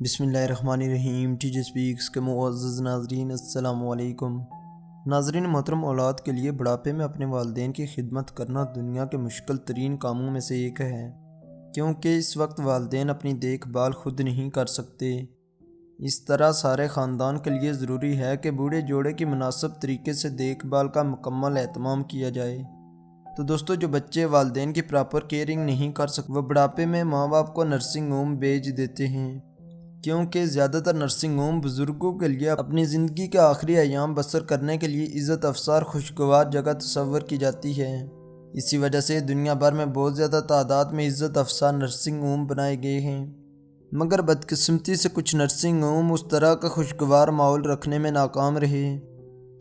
بسم اللہ الرحمن الرحیم۔ ٹی جی اسپیکس کے معزز ناظرین، السلام علیکم۔ ناظرین محترم، اولاد کے لیے بڑھاپے میں اپنے والدین کی خدمت کرنا دنیا کے مشکل ترین کاموں میں سے ایک ہے، کیونکہ اس وقت والدین اپنی دیکھ بھال خود نہیں کر سکتے۔ اس طرح سارے خاندان کے لیے ضروری ہے کہ بوڑھے جوڑے کی مناسب طریقے سے دیکھ بھال کا مکمل اہتمام کیا جائے۔ تو دوستو، جو بچے والدین کی پراپر کیئرنگ نہیں کر سکتے، وہ بڑھاپے میں ماں باپ کو نرسنگ ہوم بھیج دیتے ہیں، کیونکہ زیادہ تر نرسنگ ہوم بزرگوں کے لیے اپنی زندگی کے آخری ایام بسر کرنے کے لیے عزت افزار خوشگوار جگہ تصور کی جاتی ہے۔ اسی وجہ سے دنیا بھر میں بہت زیادہ تعداد میں عزت افزار نرسنگ ہوم بنائے گئے ہیں، مگر بدقسمتی سے کچھ نرسنگ ہوم اس طرح کا خوشگوار ماحول رکھنے میں ناکام رہے۔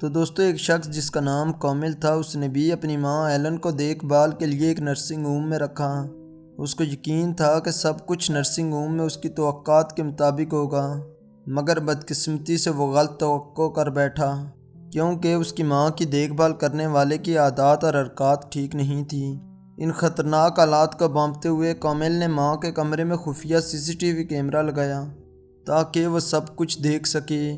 تو دوستو، ایک شخص جس کا نام کامل تھا، اس نے بھی اپنی ماں ایلن کو دیکھ بھال کے لیے ایک نرسنگ ہوم میں رکھا۔ اس کو یقین تھا کہ سب کچھ نرسنگ ہوم میں اس کی توقعات کے مطابق ہوگا، مگر بدقسمتی سے وہ غلط توقع کر بیٹھا، کیونکہ اس کی ماں کی دیکھ بھال کرنے والے کی عادات اور حرکات ٹھیک نہیں تھی۔ ان خطرناک حالات کو بھانپتے ہوئے کامل نے ماں کے کمرے میں خفیہ CCTV کیمرہ لگایا تاکہ وہ سب کچھ دیکھ سکے،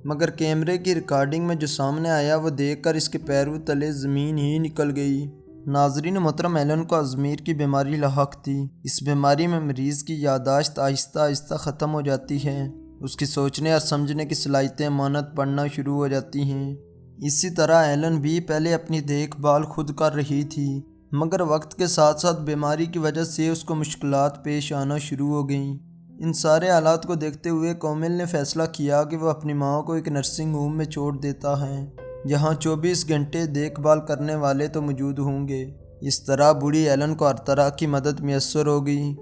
مگر کیمرے کی ریکارڈنگ میں جو سامنے آیا وہ دیکھ کر اس کے پیروں تلے زمین ہی نکل گئی۔ ناظرین محترم، ایلن کو الزائمر کی بیماری لاحق تھی۔ اس بیماری میں مریض کی یادداشت آہستہ آہستہ ختم ہو جاتی ہے، اس کی سوچنے اور سمجھنے کی صلاحیتیں مانت پڑنا شروع ہو جاتی ہیں۔ اسی طرح ایلن بھی پہلے اپنی دیکھ بھال خود کر رہی تھی، مگر وقت کے ساتھ ساتھ بیماری کی وجہ سے اس کو مشکلات پیش آنا شروع ہو گئیں۔ ان سارے حالات کو دیکھتے ہوئے کامل نے فیصلہ کیا کہ وہ اپنی ماں کو ایک نرسنگ ہوم میں چھوڑ دیتا ہے، جہاں 24 گھنٹے دیکھ بھال کرنے والے تو موجود ہوں گے۔ اس طرح بوڑھی ایلن کو ہر طرح کی مدد میسر ہو گئی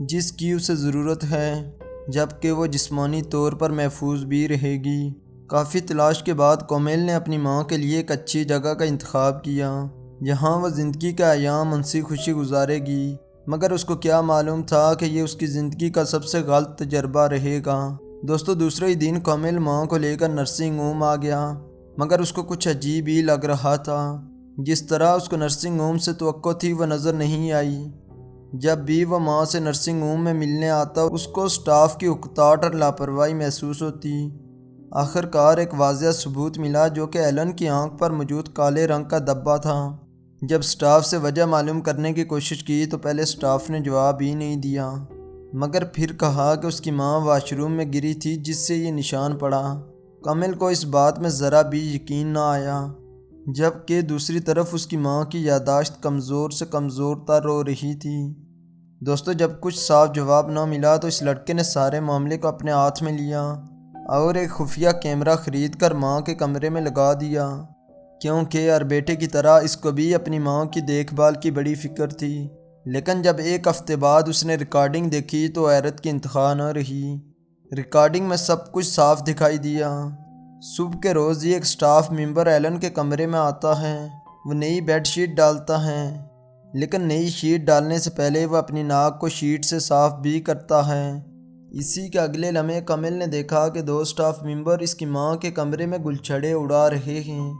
جس کی اسے ضرورت ہے، جبکہ وہ جسمانی طور پر محفوظ بھی رہے گی۔ کافی تلاش کے بعد کامل نے اپنی ماں کے لیے ایک اچھی جگہ کا انتخاب کیا جہاں وہ زندگی کا ایام ہنسی خوشی گزارے گی، مگر اس کو کیا معلوم تھا کہ یہ اس کی زندگی کا سب سے غلط تجربہ رہے گا۔ دوستو، دوسرے ہی دن کامل ماں کو لے کر نرسنگ ہوم آ گیا، مگر اس کو کچھ عجیب ہی لگ رہا تھا۔ جس طرح اس کو نرسنگ ہوم سے توقع تھی وہ نظر نہیں آئی۔ جب بھی وہ ماں سے نرسنگ ہوم میں ملنے آتا، اس کو سٹاف کی اکتاہٹ اور لاپرواہی محسوس ہوتی۔ آخر کار ایک واضح ثبوت ملا، جو کہ ایلن کی آنکھ پر موجود کالے رنگ کا دھبا تھا۔ جب سٹاف سے وجہ معلوم کرنے کی کوشش کی تو پہلے سٹاف نے جواب ہی نہیں دیا، مگر پھر کہا کہ اس کی ماں واش روم میں گری تھی جس سے یہ نشان پڑا۔ کامل کو اس بات میں ذرا بھی یقین نہ آیا، جبکہ دوسری طرف اس کی ماں کی یادداشت کمزور سے کمزور تر ہو رہی تھی۔ دوستو، جب کچھ صاف جواب نہ ملا تو اس لڑکے نے سارے معاملے کو اپنے ہاتھ میں لیا اور ایک خفیہ کیمرہ خرید کر ماں کے کمرے میں لگا دیا، کیونکہ ہر بیٹے کی طرح اس کو بھی اپنی ماں کی دیکھ بھال کی بڑی فکر تھی۔ لیکن جب ایک ہفتے بعد اس نے ریکارڈنگ دیکھی تو حیرت کی انتہا نہ رہی۔ ریکارڈنگ میں سب کچھ صاف دکھائی دیا۔ صبح کے روز ہی ایک سٹاف ممبر ایلن کے کمرے میں آتا ہے، وہ نئی بیڈ شیٹ ڈالتا ہے، لیکن نئی شیٹ ڈالنے سے پہلے وہ اپنی ناک کو شیٹ سے صاف بھی کرتا ہے۔ اسی کے اگلے لمحے کامل نے دیکھا کہ دو سٹاف ممبر اس کی ماں کے کمرے میں گلچھڑے اڑا رہے ہیں،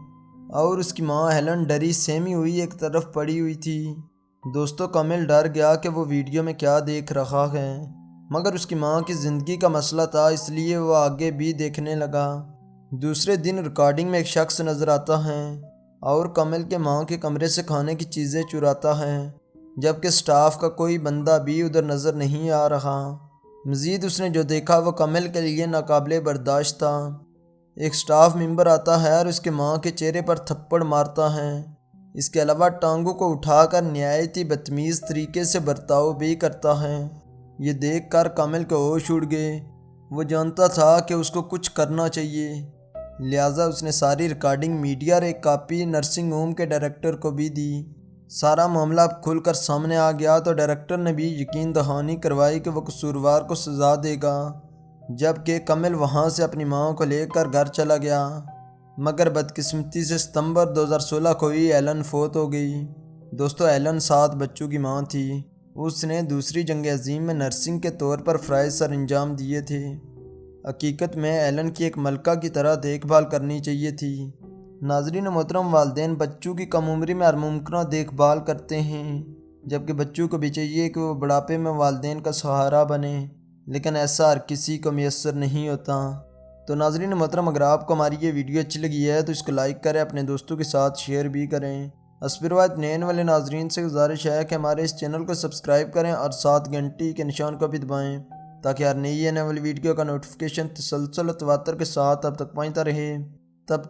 اور اس کی ماں ایلن ڈری سہمی ہوئی ایک طرف پڑی ہوئی تھی۔ دوستو، کامل ڈر گیا کہ وہ ویڈیو میں کیا دیکھ رہا ہے، مگر اس کی ماں کی زندگی کا مسئلہ تھا، اس لیے وہ آگے بھی دیکھنے لگا۔ دوسرے دن ریکارڈنگ میں ایک شخص نظر آتا ہے اور کامل کے ماں کے کمرے سے کھانے کی چیزیں چراتا ہے، جبکہ سٹاف کا کوئی بندہ بھی ادھر نظر نہیں آ رہا۔ مزید اس نے جو دیکھا وہ کامل کے لیے ناقابل برداشت تھا۔ ایک سٹاف ممبر آتا ہے اور اس کے ماں کے چہرے پر تھپڑ مارتا ہے۔ اس کے علاوہ ٹانگوں کو اٹھا کر نہایت ہی بدتمیز طریقے سے برتاؤ بھی کرتا ہے۔ یہ دیکھ کر کامل کے ہوش اڑ گئے۔ وہ جانتا تھا کہ اس کو کچھ کرنا چاہیے، لہٰذا اس نے ساری ریکارڈنگ میڈیا اور ایک کاپی نرسنگ ہوم کے ڈائریکٹر کو بھی دی۔ سارا معاملہ اب کھل کر سامنے آ گیا تو ڈائریکٹر نے بھی یقین دہانی کروائی کہ وہ قصوروار کو سزا دے گا، جبکہ کامل وہاں سے اپنی ماں کو لے کر گھر چلا گیا۔ مگر بدقسمتی سے ستمبر 2016 کو ہی ایلن فوت ہو گئی۔ دوستو، ایلن 7 بچوں کی ماں تھی۔ اس نے دوسری جنگ عظیم میں نرسنگ کے طور پر فرائض سر انجام دیے تھے۔ حقیقت میں ایلن کی ایک ملکہ کی طرح دیکھ بھال کرنی چاہیے تھی۔ ناظرین محترم، والدین بچوں کی کم عمری میں ہر ممکنہ دیکھ بھال کرتے ہیں، جبکہ بچوں کو بھی چاہیے کہ وہ بڑھاپے میں والدین کا سہارا بنیں۔ لیکن ایسا ہر کسی کو میسر نہیں ہوتا۔ تو ناظرین محترم، اگر آپ کو ہماری یہ ویڈیو اچھی لگی ہے تو اس کو لائک کریں، اپنے دوستوں کے ساتھ شیئر بھی کریں۔ حسب روایت نین والے ناظرین سے گزارش ہے کہ ہمارے اس چینل کو سبسکرائب کریں اور ساتھ گھنٹی کے نشان کو بھی دبائیں تاکہ ہر نئی آنے والی ویڈیو کا نوٹیفیکیشن تسلسل و تواتر کے ساتھ اب تک پہنچتا رہے۔